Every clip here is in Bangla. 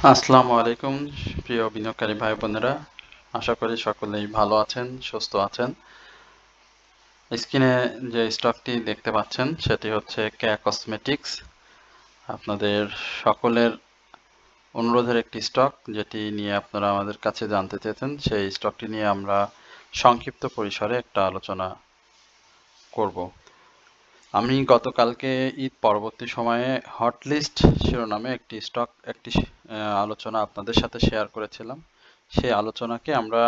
আসসালামু আলাইকুম প্রিয় বিনিয়োগকারী ভাই বোনেরা, আশা করি সকলেই ভালো আছেন, সুস্থ আছেন। স্ক্রিনে যে স্টকটি দেখতে পাচ্ছেন সেটি হচ্ছে কেয়া কসমেটিক্স। আপনাদের সকলের অনুরোধের একটি স্টক, যেটি নিয়ে আপনারা আমাদের কাছে জানতে চেয়েছেন। সেই স্টকটি নিয়ে আমরা সংক্ষিপ্ত পরিসরে একটা আলোচনা করব। আমি গতকালকে ঈদ পরবর্তী সময়ে হটলিস্ট শিরোনামে একটি আলোচনা আপনাদের সাথে শেয়ার করেছিলাম। সেই আলোচনাকে আমরা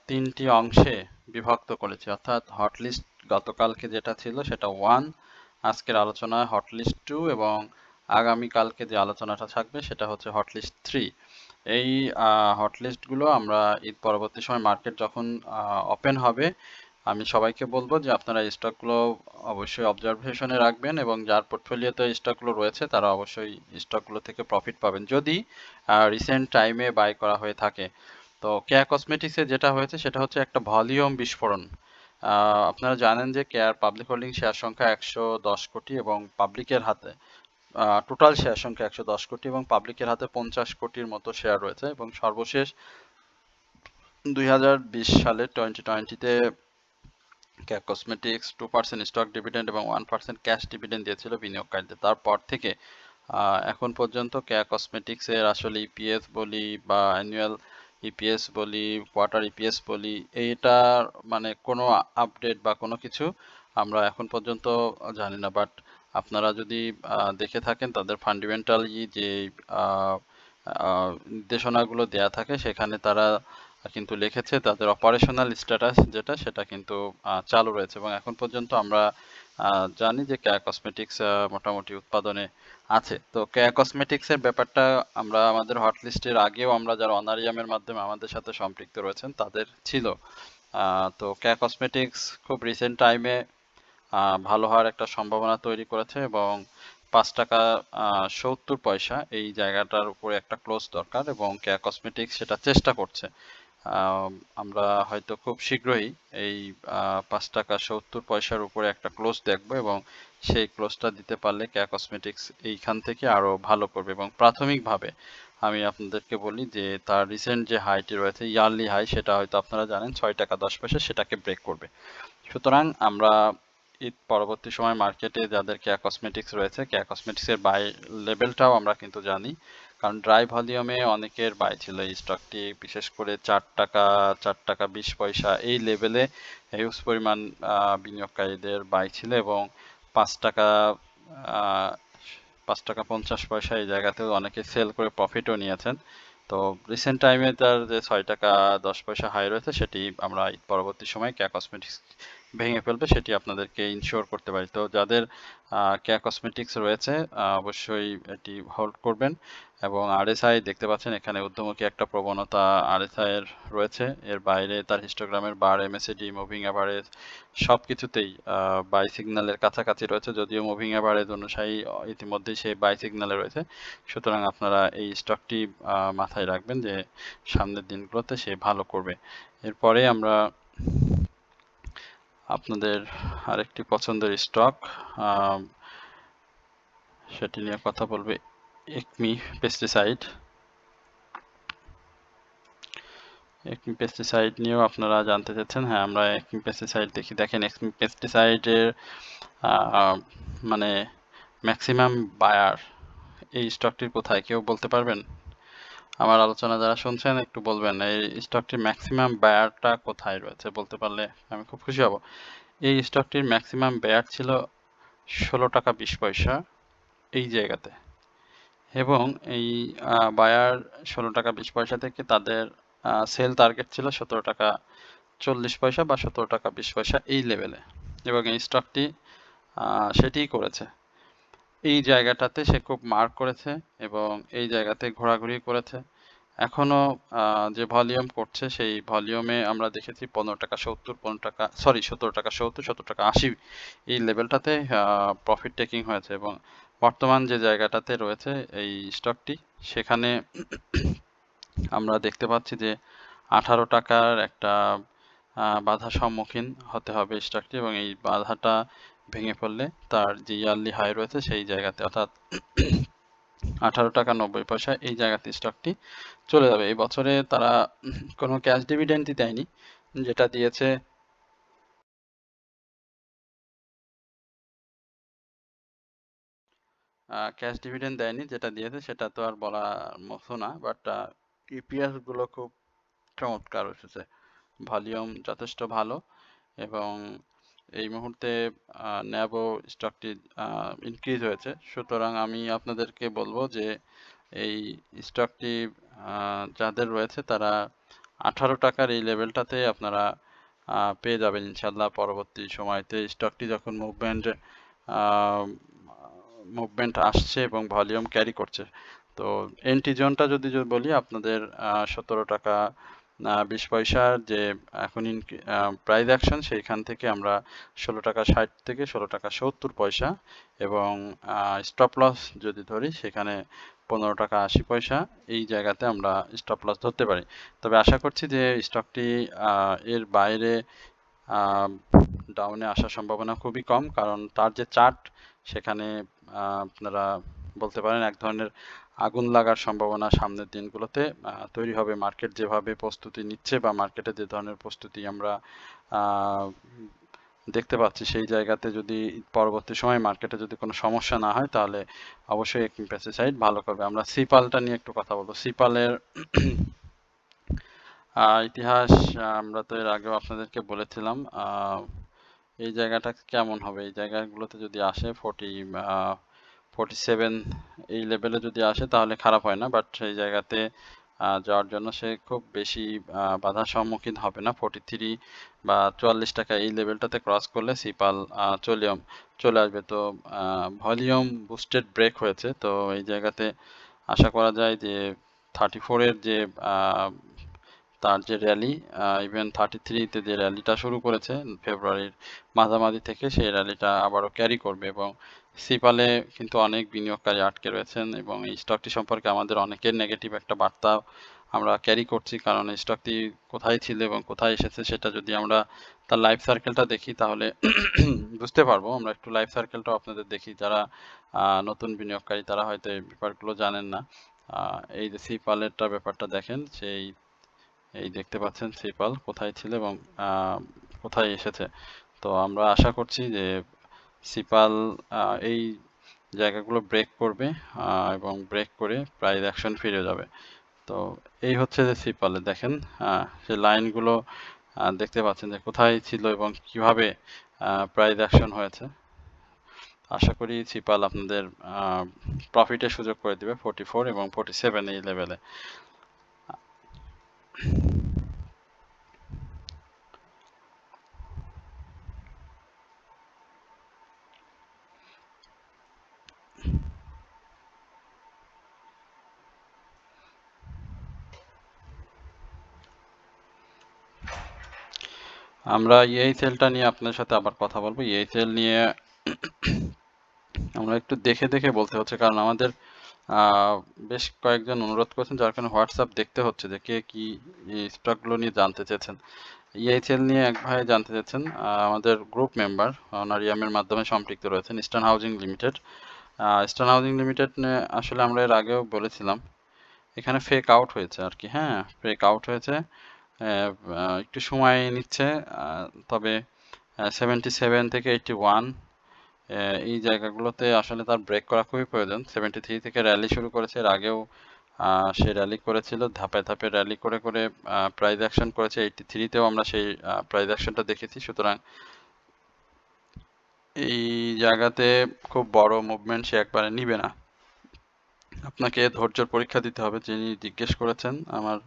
তিনটি অংশে বিভক্ত করেছি, অর্থাৎ হটলিস্ট গতকালকে যেটা ছিল সেটা 1, আজকের আলোচনায় হটলিস্ট 2 এবং আগামীকালকে যে আলোচনাটা থাকবে সেটা হচ্ছে হটলিস্ট 3। এই হটলিস্টগুলো আমরা ঈদ পরবর্তী সময় মার্কেট যখন ওপেন হবে আমি সবাইকে বলবো যে আপনারা এই স্টকগুলো অবশ্যই অবজারভেশনে রাখবেন এবং যার পোর্টফোলিওতে স্টকগুলো রয়েছে তারা অবশ্যই স্টকগুলো থেকে প্রফিট পাবেন যদি রিসেন্ট টাইমে বাই করা হয়ে থাকে। তো কেয়া কসমেটিক্সে যেটা হয়েছে সেটা হচ্ছে একটা ভলিউম বিস্ফোরণ। আপনারা জানেন যে কেয়ার পাবলিক হোল্ডিং শেয়ার সংখ্যা 110 কোটি এবং পাবলিকের হাতে টোটাল শেয়ার সংখ্যা 110 কোটি এবং পাবলিকের হাতে 50 কোটির মতো শেয়ার রয়েছে এবং সর্বশেষ 2020 সালে 2020-তে কেয়া কসমেটিক্স 2% স্টক ডিভিডেন্ড এবং 1% ক্যাশ ডিভিডেন্ড দিয়েছিল বিনিয়োগকারীদের। তারপর থেকে এখন পর্যন্ত কেয়া কসমেটিক্সের আসলে ইপিএস বলি বা অ্যানুয়াল ইপিএস বলি, কোয়ার্টার ইপিএস বলি, এইটার মানে কোনো আপডেট বা কোনো কিছু আমরা এখন পর্যন্ত জানি না। বাট আপনারা যদি দেখে থাকেন তাদের ফান্ডামেন্টালি যে নির্দেশনাগুলো দেয়া থাকে সেখানে তারা কিন্তু লিখেছে তাদের অপারেশনাল স্ট্যাটাস যেটা সেটা কিন্তু চালু রয়েছে এবং এখন পর্যন্ত আমরা জানি যে কেয়া কসমেটিক্স মোটামুটি উৎপাদনে আছে। তো কেয়া কসমেটিক্সের ব্যাপারটা আমরা আমাদের হটলিস্টের আগেও আমরা যারা অনারিয়ামের মাধ্যমে আমাদের সাথে সম্পৃক্ত রয়েছেন তাদের ছিল। তো কেয়া কসমেটিক্স খুব রিসেন্ট টাইমে ভালো হওয়ার একটা সম্ভাবনা তৈরি করেছে এবং 5 টাকা 70 পয়সা এই জায়গাটার উপরে একটা ক্লোজ দরকার এবং কেয়া কসমেটিক্স সেটা চেষ্টা করছে। আমরা হয়তো খুব শীঘ্রই এই 5 টাকা 70 পয়সার উপরে একটা ক্লোজ দেখব এবং সেই ক্লোজটা দিতে পারলে কেয়া কসমেটিক্স এইখান থেকে আরো ভালো করবে এবং প্রাথমিকভাবে আমি আপনাদেরকে বলি যে তার রিসেন্ট যে হাইটি রয়েছে ইয়ারলি হাই সেটা হয়তো আপনারা জানেন 6 টাকা 10 পয়সা, সেটাকে ব্রেক করবে। সুতরাং আমরা ঈদ পরবর্তী সময় মার্কেটে যাদের কেয়া কসমেটিক্স রয়েছে কেয়া কসমেটিক্সের বাই লেভেলটাও আমরা কিন্তু জানি, কারণ ড্রাই ভলিউমে অনেকের বাই ছিল এই স্টকটি, বিশেষ করে 4 টাকা 4 টাকা 20 পয়সা এই লেভেলে হিউজ পরিমাণ বিনিয়োগকারীদের বাই ছিল এবং 5 টাকা 5 টাকা 50 পয়সা এই জায়গাতেও অনেকে সেল করে প্রফিটও নিয়েছেন। তো রিসেন্ট টাইমে তার যে 6 টাকা 10 পয়সা হাই রয়েছে সেটি আমরা ঈদ পরবর্তী সময় কেয়া কসমেটিক্স ভেঙে ফেলবে সেটি আপনাদেরকে ইনশিওর করতে পারি। তো যাদের কেয়া কসমেটিক্স রয়েছে অবশ্যই এটি হোল্ড করবেন এবং আরএসআই দেখতে পাচ্ছেন এখানে ঊর্ধ্বমুখী একটা প্রবণতা আরএসআই এর রয়েছে, এর বাইরে তার হিস্টোগ্রামের বার, এমএসিডি, মুভিং অ্যাভারেজ সব কিছুতেই বাই সিগন্যালের কাছাকাছি রয়েছে, যদিও মুভিং অ্যাভারেজ অনুযায়ী ইতিমধ্যেই সে বাই সিগন্যালে রয়েছে। সুতরাং আপনারা এই স্টকটি মাথায় রাখবেন যে সামনের দিনগুলোতে সে ভালো করবে। এরপরে আমরা আপনাদের আরেকটি পছন্দের স্টক সেটি নিয়ে কথা বলবে, একমি পেস্টিসাইড। একমি পেস্টিসাইড নিয়েও আপনারা জানতে চাচ্ছেন। হ্যাঁ, আমরা একমি পেস্টিসাইড দেখি। দেখেন একমি পেস্টিসাইডের মানে ম্যাক্সিমাম বায়ার এই স্টকটির কোথায় কেউ বলতে পারবেন? আমার আলোচনা যারা শুনছেন একটু বলবেন এই স্টকটির ম্যাক্সিমাম বায়ারটা কোথায় রয়েছে, বলতে পারলে আমি খুব খুশি হব। এই স্টকটির ম্যাক্সিমাম বায়ার ছিল 16 টাকা 20 পয়সা এই জায়গাতে এবং এই বায়ার 16 টাকা 20 পয়সা থেকে তাদের সেল টার্গেট ছিল 17 টাকা 40 পয়সা বা 17 টাকা 20 পয়সা এই লেভেলে এবং এই স্টকটি সেটিই করেছে। এই জায়গাটাতে সে খুব মার্ক করেছে এবং এই জায়গাতে ঘোরাঘুরি করেছে। এখনো যে ভলিউম করছে সেই ভলিউমে আমরা দেখেছি 15 টাকা 70, 17 টাকা 70, 17 টাকা 80 এই লেভেলটাতে প্রফিট টেকিং হয়েছে এবং বর্তমান যে জায়গাটাতে রয়েছে এই স্টকটি সেখানে আমরা দেখতে পাচ্ছি যে 18 টাকার একটা বাধার সম্মুখীন হতে হবে স্টকটি এবং এই বাধাটা ভেঙে পড়লে তার যে ইয়ারলি হাই রয়েছে সেই জায়গাতে, অর্থাৎ 18 টাকা 90 পয়সা এই জায়গাতে স্টকটি চলে যাবে। এই বছরে তারা কোনো ক্যাশ ডিভিডেন্ডই দেয়নি, যেটা দিয়েছে ক্যাশ ডিভিডেন্ড দেয়নি, যেটা দিয়েছে সেটা তো আর বলার মতো না, বাট ইপিএস গুলো খুব চমৎকার এসেছে, ভলিউম যথেষ্ট ভালো এবং এই মুহূর্তে ন্যাবো স্টকটি ইনক্রিজ হয়েছে। সুতরাং আমি আপনাদেরকে বলবো যে এই স্টকটি যাদের রয়েছে তারা 18 টাকার এই লেভেলটাতে আপনারা পেয়ে যাবেন ইনশাল্লাহ পরবর্তী সময়তে। স্টকটি যখন মুভমেন্ট আসছে এবং ভলিউম ক্যারি করছে। তো এন্ট্রি জোনটা যদি বলি আপনাদের 17 টাকা 20 পয়সার যে এখন প্রাইস অ্যাকশন, সেইখান থেকে আমরা 16 টাকা 60 থেকে 16 টাকা 70 পয়সা এবং স্টপ লস যদি ধরি সেখানে 15 টাকা 80 পয়সা এই জায়গাতে আমরা স্টপ লস ধরতে পারি। তবে আশা করছি যে স্টকটি এর বাইরে ডাউনে আসার সম্ভাবনা খুবই কম, কারণ তার যে চার্ট সেখানে আপনারা বলতে পারেন এক ধরনের আগুন লাগার সম্ভাবনা সামনের দিনগুলোতে তৈরি হবে। মার্কেট যেভাবে প্রস্তুতি নিচ্ছে বা মার্কেটে যে ধরনের প্রস্তুতি আমরা দেখতে পাচ্ছি, সেই জায়গাতে যদি পরবর্তী সময় মার্কেটে যদি কোনো সমস্যা না হয় তাহলে অবশ্যই একটি পেস্টিসাইড ভালো করবে। আমরা সিপালটা নিয়ে একটু কথা বলবো। সিপালের ইতিহাস আমরা তো এর আগেও আপনাদেরকে বলেছিলাম। এই জায়গাটা কেমন হবে, এই জায়গাগুলোতে যদি আসে 47 এই লেভেলে যদি আসে তাহলে খারাপ হয় না, বাট সেই জায়গাতে যাওয়ার জন্য সে খুব বেশি বাধার সম্মুখীন হবে না। 43 বা 44 টাকা এই লেভেলটাতে ক্রস করলে সিপাল চলে আসবে। তো ভলিউম বুস্টেড ব্রেক হয়েছে, তো এই জায়গাতে আশা করা যায় যে 34-এর যে তার যে র্যালি, ইভেন 33-তে যে র্যালিটা শুরু করেছে ফেব্রুয়ারির মাঝামাঝি থেকে, সেই র্যালিটা আবারও ক্যারি করবে এবং সিপালে কিন্তু অনেক বিনিয়োগকারী আটকে রয়েছেন এবং এই স্টকটি সম্পর্কে আমাদের অনেকের নেগেটিভ একটা বার্তা আমরা ক্যারি করছি, কারণ এই স্টকটি কোথায় ছিল এবং কোথায় এসেছে সেটা যদি আমরা তার লাইফ সার্কেলটা দেখি তাহলে বুঝতে পারবো। আমরা একটু লাইফ সার্কেলটাও আপনাদের দেখি, যারা নতুন বিনিয়োগকারী তারা হয়তো এই ব্যাপারগুলো জানেন না। এই যে সিপালেরটা ব্যাপারটা দেখেন, এই দেখতে পাচ্ছেন সিপাল কোথায় ছিল এবং কোথায় এসেছে। তো আমরা আশা করছি যে সিপাল এই জায়গাগুলো ব্রেক করবে এবং ব্রেক করে প্রাইস অ্যাকশন ফিরে যাবে। তো এই হচ্ছে যে সিপালে দেখেন যে লাইনগুলো দেখতে পাচ্ছেন যে কোথায় ছিল এবং কিভাবে প্রাইস অ্যাকশন হয়েছে। আশা করি সিপাল আপনাদের প্রফিটের সুযোগ করে দিবে 44 এবং 47 এই লেভেলে। আমরা ইএইচএলটা নিয়ে আপনার সাথে আবার কথা বলবো। ইএইচএল নিয়ে আমরা একটু দেখে দেখে বলতে হচ্ছে, কারণ আমাদের বেশ কয়েকজন অনুরোধ করেছেন, যার কারণে হোয়াটসঅ্যাপ দেখতে হচ্ছে যে কে কি স্টকগুলো নিয়ে জানতে চেয়েছেন। ইএইচএল নিয়ে এক ভাই জানতে চেয়েছেন, আমাদের গ্রুপ মেম্বার, ওনার ইয়ামের মাধ্যমে সম্পৃক্ত রয়েছেন, eastern housing limited. Eastern housing limited নিয়ে আসলে আমরা এর আগেও বলেছিলাম, এখানে ফেক আউট হয়েছে আর কি। হ্যাঁ, ফেক আউট হয়েছে, একটু সময় নিচ্ছে, তবে 77 থেকে 81 এই জায়গাগুলোতে আসলে তার ব্রেক করা খুবই প্রয়োজন। 73 থেকে র্যালি শুরু করেছে, এর আগেও সে র্যালি করেছিল, ধাপে ধাপে র্যালি করে করে প্রাইস অ্যাকশন করেছে। 83-তেও আমরা সেই প্রাইস অ্যাকশনটা দেখেছি। সুতরাং এই জায়গাতে খুব বড় মুভমেন্ট সে একবারে নিবে না, আপনাকে ধৈর্যের পরীক্ষা দিতে হবে। যিনি জিজ্ঞেস করেছেন আমার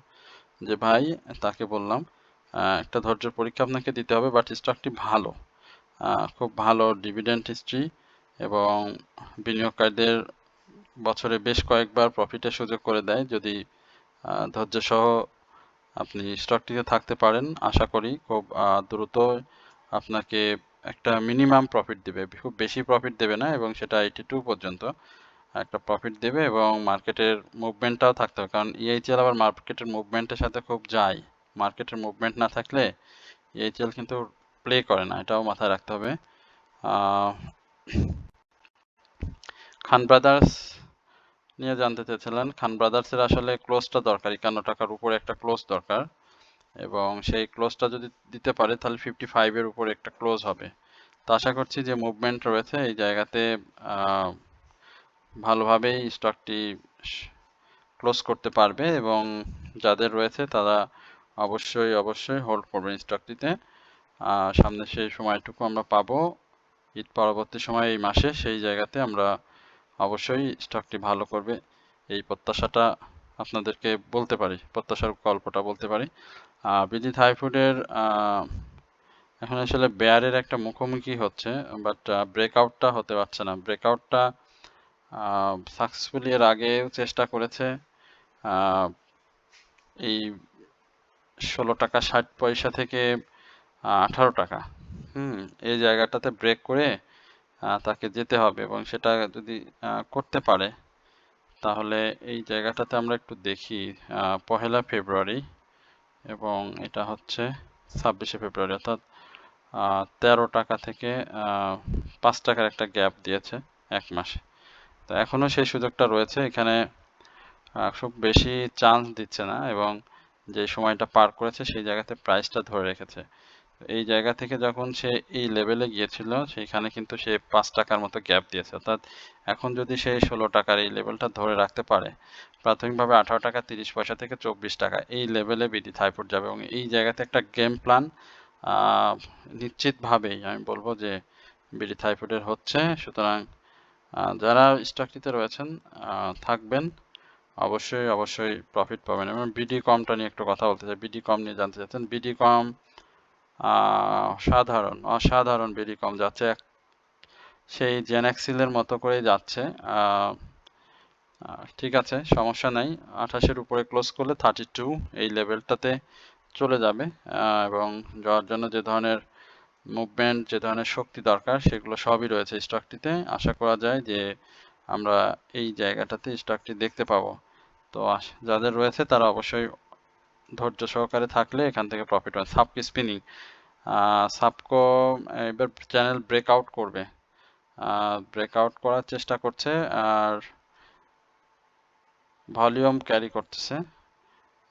যে ভাই, তাকে বললাম একটা ধৈর্যের পরীক্ষা আপনাকে দিতে হবে, বাট স্টকটি ভালো, খুব ভালো ডিভিডেন্ড হিস্ট্রি এবং বিনিয়োগকারীদের বছরে বেশ কয়েকবার প্রফিটের সুযোগ করে দেয়। যদি ধৈর্য সহ আপনি স্টকটিতে থাকতে পারেন, আশা করি খুব দ্রুত আপনাকে একটা মিনিমাম প্রফিট দেবে, খুব বেশি প্রফিট দেবে না, এবং সেটা 82 পর্যন্ত একটা প্রফিট দেবে এবং মার্কেটের মুভমেন্টটাও থাকতে হবে, কারণ ইএইচএল আবার মার্কেটের মুভমেন্টের সাথে খুব যায়। মার্কেটের মুভমেন্ট না থাকলে ইএইচএল কিন্তু প্লে করে না, এটাও মাথায় রাখতে হবে। খান ব্রাদার্স নিয়ে জানতে চেয়েছিলেন। খান ব্রাদার্সের আসলে ক্লোজটা দরকার, 51 টাকার উপরে একটা ক্লোজ দরকার, এবং সেই ক্লোজটা যদি দিতে পারে তাহলে 55-এর উপরে একটা ক্লোজ হবে। তো আশা করছি যে মুভমেন্ট রয়েছে এই জায়গাতে ভালোভাবেই স্টকটি ক্লোজ করতে পারবে, এবং যাদের রয়েছে তারা অবশ্যই অবশ্যই হোল্ড করবেন স্টকটিতে। সামনে সেই সময়টুকু আমরা পাবো ঈদ পরবর্তী সময় এই মাসে, সেই জায়গাতে আমরা অবশ্যই স্টকটি ভালো করবে এই প্রত্যাশাটা আপনাদেরকে বলতে পারি, প্রত্যাশার গল্পটা বলতে পারি। বিডি থাই ফুডের এখন আসলে বেয়ারের একটা মুখোমুখি হচ্ছে, বাট ব্রেকআউটটা হতে পারছে না। ব্রেকআউটটা সাকসেসফুলি এর আগেও চেষ্টা করেছে এই 16 টাকা 60 পয়সা থেকে 18 টাকা, এই জায়গাটাতে ব্রেক করে তাকে যেতে হবে, এবং সেটা যদি করতে পারে তাহলে এই জায়গাটাতে আমরা একটু দেখি। 1 ফেব্রুয়ারি এবং এটা হচ্ছে 26 ফেব্রুয়ারি, অর্থাৎ 13 টাকা থেকে 5 টাকার একটা গ্যাপ দিয়েছে এক মাসে। তো এখনো সেই সুযোগটা রয়েছে, এখানে খুব বেশি চান্স দিচ্ছে না, এবং যে সময়টা পার করেছে সেই জায়গাতে প্রাইসটা ধরে রেখেছে। এই জায়গা থেকে যখন সে এই লেভেলে গিয়েছিল সেইখানে কিন্তু সে 5 টাকার মতো গ্যাপ দিয়েছে, অর্থাৎ এখন যদি সে 16 টাকার এই লেভেলটা ধরে রাখতে পারে, প্রাথমিকভাবে 18 টাকা 30 পয়সা থেকে 24 টাকা এই লেভেলে বিডি থাইফুড যাবে, এবং এই জায়গাতে একটা গেম প্ল্যান নিশ্চিতভাবেই আমি বলবো যে বিডি থাইফুডের হচ্ছে। সুতরাং যারা স্টকটিতে রয়েছেন থাকবেন, অবশ্যই অবশ্যই প্রফিট পাবেন। এবং বিডি কমটা নিয়ে একটু কথা বলতে চাই, বিডি কম নিয়ে জানতে চাচ্ছেন। বিডি কম অসাধারণ বিডি কম যাচ্ছে, সেই জেনাক্সিলের মতো করেই যাচ্ছে। ঠিক আছে, সমস্যা নাই, 28-এর উপরে ক্লোজ করলে 32 এই লেভেলটাতে চলে যাবে, এবং যাওয়ার জন্য যে ধরনের মুভমেন্ট, যে ধরনের শক্তি দরকার সেগুলো সবই রয়েছে স্টকটিতে। আশা করা যায় যে আমরা এই জায়গাটাতে স্টকটি দেখতে পাবো। তো যাদের রয়েছে তারা অবশ্যই ধৈর্য সহকারে থাকলে এখান থেকে প্রফিট হয়। সাবকি স্পিনিং, সাবকো এবার চ্যানেল ব্রেকআউট করবে, ব্রেকআউট করার চেষ্টা করছে, আর ভলিউম ক্যারি করতেছে।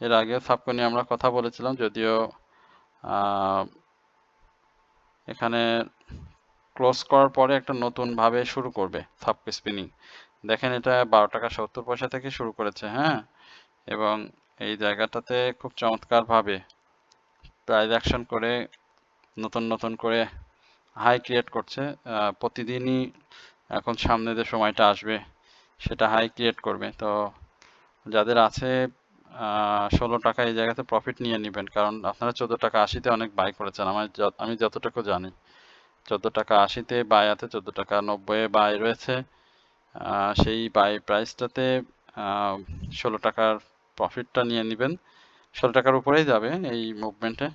এর আগেও সাবকো নিয়ে আমরা কথা বলেছিলাম, যদিও এখানে ক্লোজ করার পরে একটা নতুন ভাবে শুরু করবে সাবকো স্পিনিং। দেখেন এটা 12 টাকা 70 পয়সা থেকে শুরু করেছে, হ্যাঁ, এবং এই জায়গাটাতে খুব চমৎকার ভাবে প্রাইস অ্যাকশন করে নতুন নতুন করে হাই ক্রিয়েট করছে। প্রতিদিনই এখন সামনে যে সময়টা আসবে সেটা হাই ক্রিয়েট করবে। তো যাদের আছে 16 টাকা এই জায়গাতে প্রফিট নিয়ে নেবেন, কারণ আপনারা 14 টাকা 80-তে অনেক বাই করেছেন, আমি যতটুকু জানি 14 টাকা 80-তে বাই আছে, 14 টাকা 90-এ বাই রয়েছে। সেই বাই প্রাইসটাতে 16 টাকার প্রফিটটা নিয়ে নেবেন। 16 টাকার উপরেই যাবে এই মুভমেন্টে,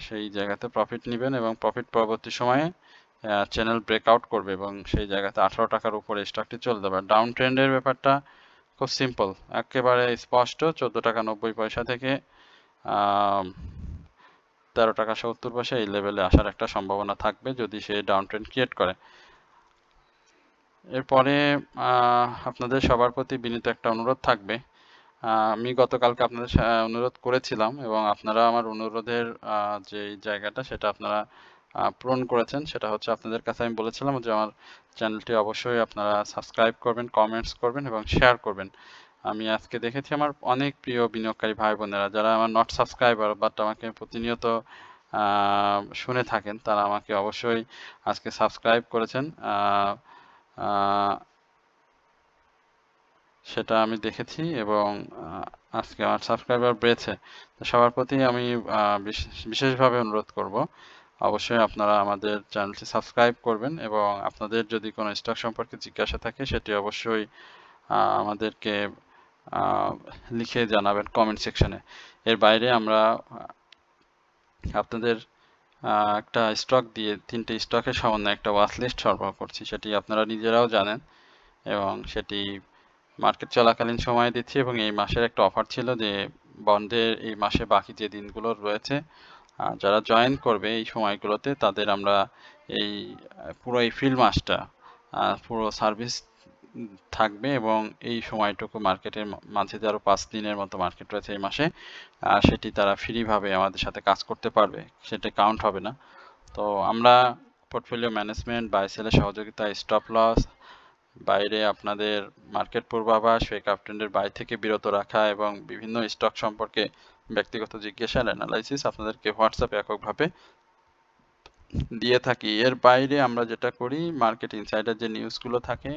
সেই জায়গাতে প্রফিট নেবেন, এবং প্রফিট পরবর্তী সময়ে চ্যানেল ব্রেকআউট করবে, এবং সেই জায়গাতে 18 টাকার উপরে স্টকটি চলে যাবে। ডাউন ট্রেন্ডের ব্যাপারটা খুব সিম্পল, একেবারে স্পষ্ট। 14 টাকা 90 পয়সা থেকে 13 টাকা 70 পয়সা এই লেভেলে আসার একটা সম্ভাবনা থাকবে যদি সে ডাউন ট্রেন্ড ক্রিয়েট করে। এরপরে আপনাদের সবার প্রতি বিনীত একটা অনুরোধ থাকবে। আমি গতকালকে আপনাদের অনুরোধ করেছিলাম, এবং আপনারা আমার অনুরোধের যে জায়গাটা সেটা আপনারা পূরণ করেছেন। সেটা হচ্ছে আপনাদের কাছে আমি বলেছিলাম যে আমার চ্যানেলটি অবশ্যই আপনারা সাবস্ক্রাইব করবেন, কমেন্টস করবেন এবং শেয়ার করবেন। আমি আজকে দেখেছি আমার অনেক প্রিয় বিনিয়োগকারী ভাই বোনেরা যারা আমার নট সাবস্ক্রাইবার বাট আমাকে প্রতিনিয়ত শুনে থাকেন, তারা আমাকে অবশ্যই আজকে সাবস্ক্রাইব করেছেন, সেটা আমি দেখেছি, এবং আজকে আমার সাবস্ক্রাইবার বেড়েছে। তো সবার প্রতি আমি বিশেষভাবে অনুরোধ করব, অবশ্যই আপনারা আমাদের চ্যানেলটি সাবস্ক্রাইব করবেন, এবং আপনাদের যদি কোনো স্টক সম্পর্কে জিজ্ঞাসা থাকে সেটি অবশ্যই আমাদেরকে লিখে জানাবেন কমেন্ট সেকশনে। এর বাইরে আমরা আপনাদের একটা স্টক দিয়ে 3টে স্টকের সমন্বয়ে একটা ওয়াচ লিস্ট সরবরাহ করছি, সেটি আপনারা নিজেরাও জানেন, এবং সেটি মার্কেট চলাকালীন সময়ে দিচ্ছি, এবং এই মাসের একটা অফার ছিল যে বন্ডের এই মাসে বাকি যে দিনগুলো রয়েছে যারা জয়েন করবে এই সময়গুলোতে তাদের আমরা এই পুরো এই ফিল্ড মাসটা পুরো সার্ভিস থাকবে এবং এই সময়টুকু মার্কেটের মাঝে যে আরও 5 দিনের মতো মার্কেট রয়েছে এই মাসে, সেটি তারা ফ্রিভাবে আমাদের সাথে কাজ করতে পারবে, সেটা কাউন্ট হবে না। তো আমরা পোর্টফোলিও ম্যানেজমেন্ট, বাই সেলের সহযোগিতা, স্টপ লস, বাইরে আপনাদের মার্কেট পূর্বাভাস, ফেক আপট্রেন্ডের বাই থেকে বিরত রাখা এবং বিভিন্ন স্টক সম্পর্কে ব্যক্তিগত জিজ্ঞাসার অ্যানালাইসিস আপনাদেরকে হোয়াটসঅ্যাপে এককভাবে দিয়ে থাকি। এর বাইরে আমরা যেটা করি, মার্কেট ইনসাইডার যে নিউজগুলো থাকে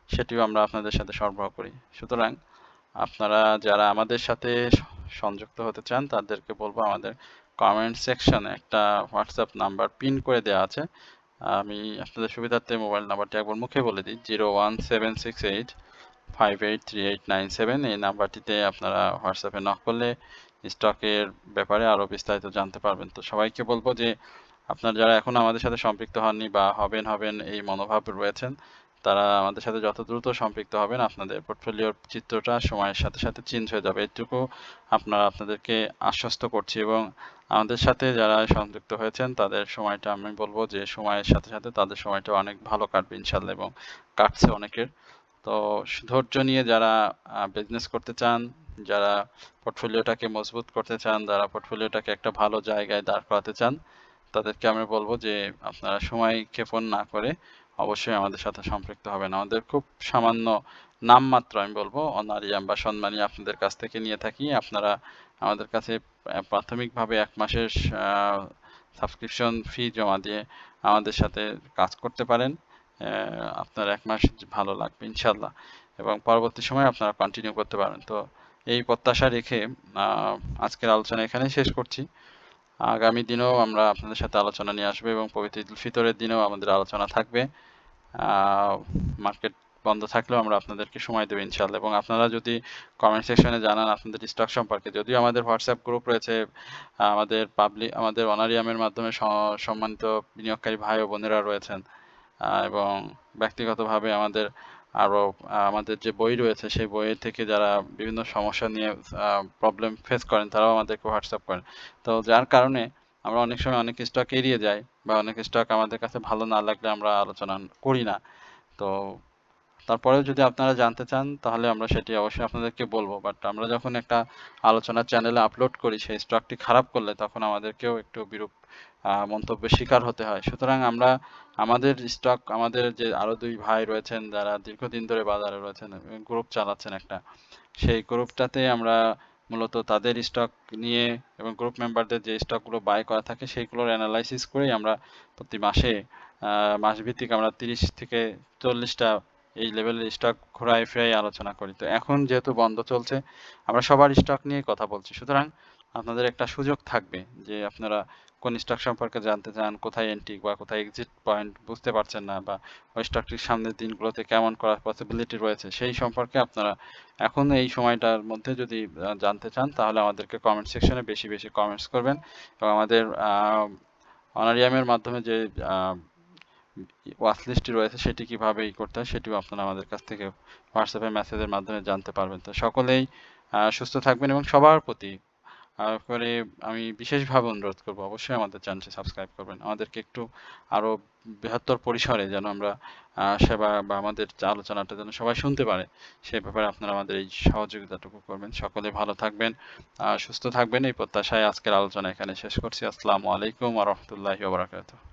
সেটিও আমরা আপনাদের সাথে সরবরাহ করি। সুতরাং আপনারা যারা আমাদের সাথে সংযুক্ত হতে চান তাদেরকে বলবো আমাদের কমেন্ট সেকশনে একটা হোয়াটসঅ্যাপ নাম্বার পিন করে দেওয়া আছে। আমি আপনাদের সুবিধার্থে মোবাইল নাম্বারটি একবার মুখে বলে দিই, 01768583897। এই নাম্বারটিতে আপনারা হোয়াটসঅ্যাপে নক করলে স্টকের ব্যাপারে আরও বিস্তারিত জানতে পারবেন। তো সবাইকে বলবো যে আপনারা যারা এখন আমাদের সাথে সম্পৃক্ত হননি বা হবেন এই মনোভাব রয়েছেন, তারা আমাদের সাথে যত দ্রুত সম্পৃক্ত হবেন আপনাদের পোর্টফোলিওর চিত্রটা সময়ের সাথে সাথে চেঞ্জ হয়ে যাবে, এটুকু আপনাদেরকে আশ্বস্ত করছি। এবং আমাদের সাথে যারা সংযুক্ত হয়েছেন তাদের সময়টা আমি বলবো যে সময়ের সাথে সাথে তাদের সময়টা অনেক ভালো কাটবে ইনশাল্লাহ, এবং কাটছে অনেকের। তো ধৈর্য নিয়ে যারা বিজনেস করতে চান, যারা পোর্টফোলিওটাকে মজবুত করতে চান, যারা পোর্টফোলিওটাকে একটা ভালো জায়গায় দাঁড় করাতে চান, তাদেরকে আমি বলবো যে আপনারা সময় ক্ষেপণ না করে অবশ্যই আমাদের সাথে সম্পৃক্ত হবেন। আমাদের খুব সামান্য নামমাত্র আমি বলবো অনারিয়াম বা সম্মানী আপনাদের কাছ থেকে নিয়ে থাকি। আপনারা আমাদের কাছে প্রাথমিকভাবে 1 মাসের সাবস্ক্রিপশন ফি জমা দিয়ে আমাদের সাথে কাজ করতে পারেন। আপনার 1 মাস ভালো লাগবে ইনশাল্লাহ, এবং পরবর্তী সময় আপনারা কন্টিনিউ করতে পারেন। তো এই প্রত্যাশা রেখে আজকের আলোচনা এখানেই শেষ করছি। আগামী দিনেও আমরা আপনাদের সাথে আলোচনা নিয়ে আসবো এবং পবিত্র ঈদুল ফিতরের দিনেও আমাদের আলোচনা থাকবে। মার্কেট বন্ধ থাকলেও আমরা আপনাদেরকে সময় দেবো ইনশাল্লাহ। এবং আপনারা যদি কমেন্ট সেকশনে জানান আপনাদের স্টক সম্পর্কে, যদিও আমাদের হোয়াটসঅ্যাপ গ্রুপ রয়েছে, আমাদের অনারিয়ামের মাধ্যমে সম্মানিত বিনিয়োগকারী ভাই ও বোনেরা রয়েছেন, এবং ব্যক্তিগতভাবে আমাদের যে বই রয়েছে সেই বইয়ের থেকে যারা বিভিন্ন সমস্যা নিয়ে প্রবলেম ফেস করেন তারাও আমাদেরকে হোয়াটসঅ্যাপ করেন। তো যার কারণে আমরা অনেক সময় অনেক স্টক এড়িয়ে যাই, বা অনেক স্টক আমাদের কাছে ভালো না লাগলে আমরা আলোচনা করি না। তো তারপরেও যদি আপনারা জানতে চান তাহলে আমরা সেটি অবশ্যই আপনাদেরকে বলবো, বাট আমরা যখন একটা আলোচনা চ্যানেলে আপলোড করি সেই স্টকটি খারাপ করলে তখন আমাদেরকেও একটু বিরূপ মন্তব্যের শিকার হতে হয়। সুতরাং আমরা আমাদের স্টক, আমাদের যে আরো 2 ভাই রয়েছেন যারা দীর্ঘদিন ধরে বাজারে রয়েছেন, গ্রুপ চালাচ্ছেন একটা, সেই গ্রুপটাতে আমরা মূলত তাদের স্টক নিয়ে এবং গ্রুপ মেম্বারদের যে স্টকগুলো বাই করা থাকে সেইগুলোর অ্যানালাইসিস করেই আমরা প্রতি মাসে মাসভিত্তিক আমরা 30 থেকে 40টা এই লেভেলের স্টক ঘোরায় ফেরাই আলোচনা করি। তো এখন যেহেতু বন্ধ চলছে আমরা সবার স্টক নিয়ে কথা বলছি, সুতরাং আপনাদের একটা সুযোগ থাকবে যে আপনারা কোন স্টক সম্পর্কে জানতে চান, কোথায় এন্ট্রি বা কোথায় এক্সিট পয়েন্ট বুঝতে পারছেন না, বা ওই স্টকটির সামনের দিনগুলোতে কেমন করার পসিবিলিটি রয়েছে সেই সম্পর্কে আপনারা এখন এই সময়টার মধ্যে যদি জানতে চান তাহলে আমাদেরকে কমেন্ট সেকশনে বেশি বেশি কমেন্টস করবেন। এবং আমাদের অনারিয়ামের মাধ্যমে যে ওয়াচ লিস্টটি রয়েছে সেটি কিভাবে করতে হয় সেটিও আপনারা আমাদের কাছ থেকে হোয়াটসঅ্যাপে মেসেজের মাধ্যমে জানতে পারবেন। তো সকলেই সুস্থ থাকবেন, এবং সবার প্রতি করে আমি বিশেষভাবে অনুরোধ করব অবশ্যই আমাদের চ্যানেলটি সাবস্ক্রাইব করবেন। আমাদেরকে একটু আরো বৃহত্তর পরিসরে যেন আমরা সেবা বা আমাদের আলোচনাটা যেন সবাই শুনতে পারে সে ব্যাপারে আপনারা আমাদের এই সহযোগিতাটুকু করবেন। সকলে ভালো থাকবেন, সুস্থ থাকবেন, এই প্রত্যাশায় আজকের আলোচনা এখানে শেষ করছি। আসসালামু আলাইকুম ওয়া রাহমাতুল্লাহি ওয়া বারাকাতুহু।